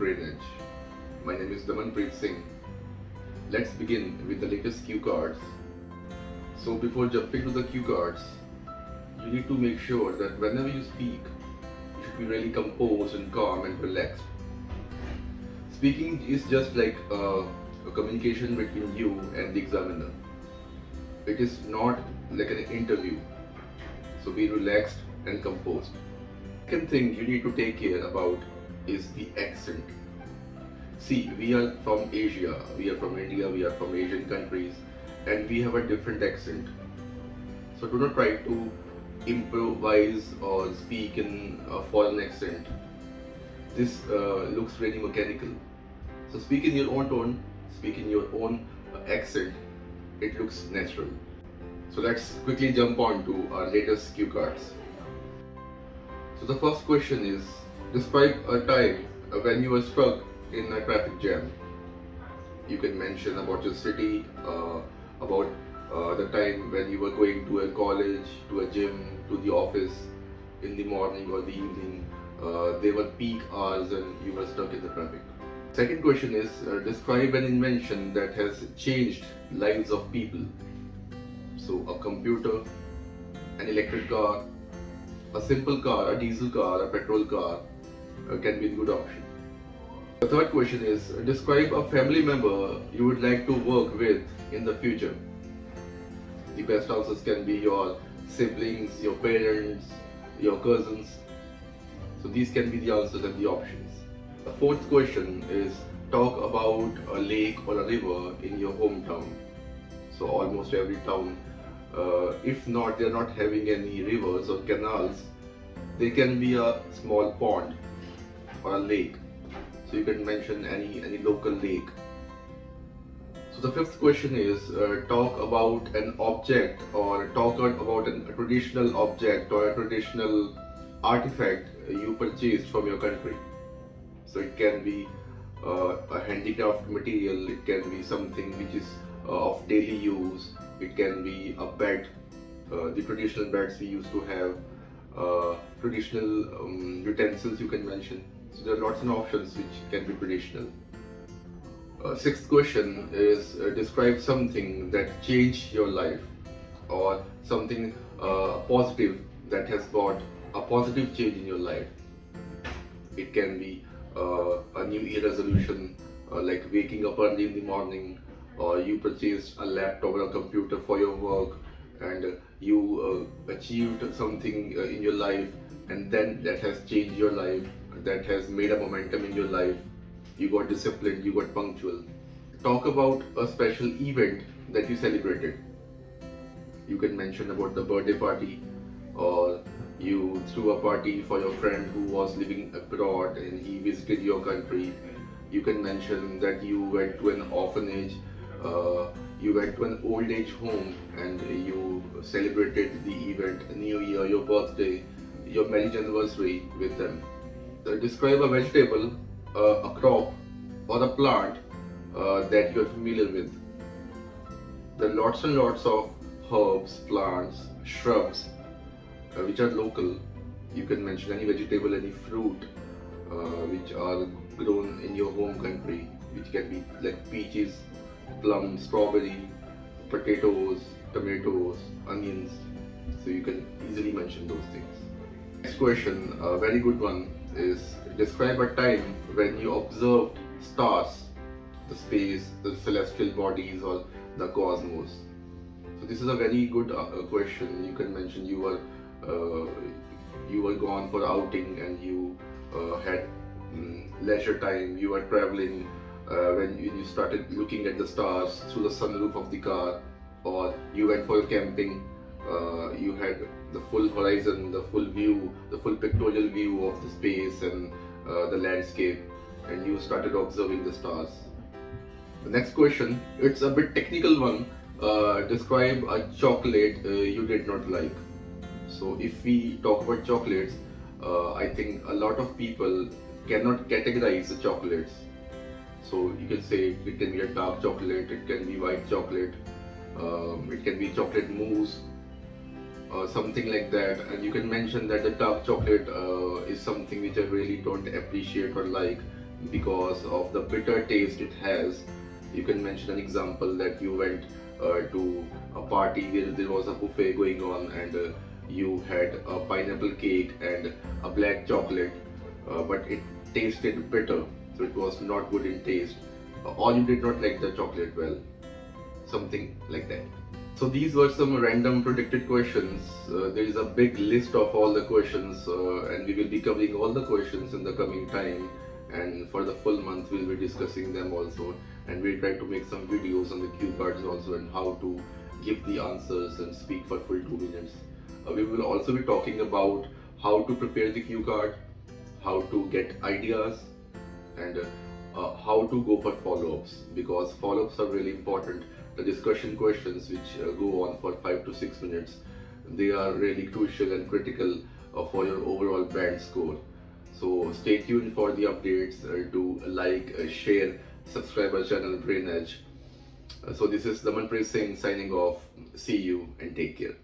BrainEdge. My name is Daman Preet Singh. Let's begin with the latest cue cards. So before jumping to the cue cards, you need to make sure that whenever you speak, you should be really composed and calm and relaxed. Speaking is just like a communication between you and the examiner. It is not like an interview. So be relaxed and composed. Second thing you need to take care about is the accent. See, we are from Asia, we are from India, we are from Asian countries, and we have a different accent. So do not try to improvise or speak in a foreign accent. This looks very mechanical. So speak in your own tone, speak in your own accent. It looks natural. So let's quickly jump on to our latest cue cards. So the first question is, describe a time when you were stuck in a traffic jam. You can mention about your city, about the time when you were going to a college, to a gym, to the office in the morning or the evening. They were peak hours and you were stuck in the traffic. Second question is, describe an invention that has changed lives of people. So a computer, an electric car, a simple car, a diesel car, a petrol car can be a good option. The third question is, describe a family member you would like to work with in the future. The best answers can be your siblings, your parents, your cousins. So these can be the answers and the options. The fourth question is, talk about a lake or a river in your hometown. So almost every town, if not they're not having any rivers or canals, there can be a small pond or a lake. So you can mention any local lake. So the fifth question is, talk about an object or talk about a traditional object or a traditional artifact you purchased from your country. So it can be a handicraft material, it can be something which is of daily use, it can be a bed, the traditional beds we used to have, traditional utensils you can mention. So there are lots of options which can be traditional. Sixth question is, describe something that changed your life or something positive that has brought a positive change in your life. It can be a new year resolution, like waking up early in the morning, or you purchased a laptop or a computer for your work and you achieved something in your life, and then that has changed your life, that has made a momentum in your life. You got disciplined, you got punctual. Talk about a special event that you celebrated. You can mention about the birthday party, or you threw a party for your friend who was living abroad and he visited your country. You can mention that you went to an orphanage, you went to an old age home and you celebrated the event, New Year, your birthday, your marriage anniversary with them. Describe a vegetable, a crop or a plant that you are familiar with. There are lots and lots of herbs, plants, shrubs which are local. You can mention any vegetable, any fruit which are grown in your home country, which can be like peaches, plums, strawberry, potatoes, tomatoes, onions. So you can easily mention those things. Next question, a very good one, is describe a time when you observed stars, the space, the celestial bodies or the cosmos. So this is a very good question. You can mention you were gone for outing and you had leisure time, you were traveling, when you started looking at the stars through the sunroof of the car, or you went for camping, you had the full horizon, the full view, the full pictorial view of the space and the landscape, and you started observing the stars. The next question, it's a bit technical one. Describe a chocolate you did not like. So if we talk about chocolates, I think a lot of people cannot categorize the chocolates. So you can say it can be a dark chocolate, it can be white chocolate, it can be chocolate mousse, something like that. And you can mention that the dark chocolate is something which I really don't appreciate or like, because of the bitter taste it has. You can mention an example that you went to a party where there was a buffet going on, and you had a pineapple cake and a black chocolate, but it tasted bitter, so it was not good in taste, or you did not like the chocolate well, something like that. So these were some random predicted questions. There is a big list of all the questions, and we will be covering all the questions in the coming time. And for the full month, we'll be discussing them also. And we'll try to make some videos on the cue cards also, and how to give the answers and speak for full 2 minutes. We will also be talking about how to prepare the cue card, how to get ideas, and how to go for follow-ups, because follow-ups are really important. The discussion questions, which go on for 5 to 6 minutes, they are really crucial and critical for your overall band score. So stay tuned for the updates. Do like, share, subscribe our channel BrainEdge. So this is Daman Preet Singh signing off. See you and take care.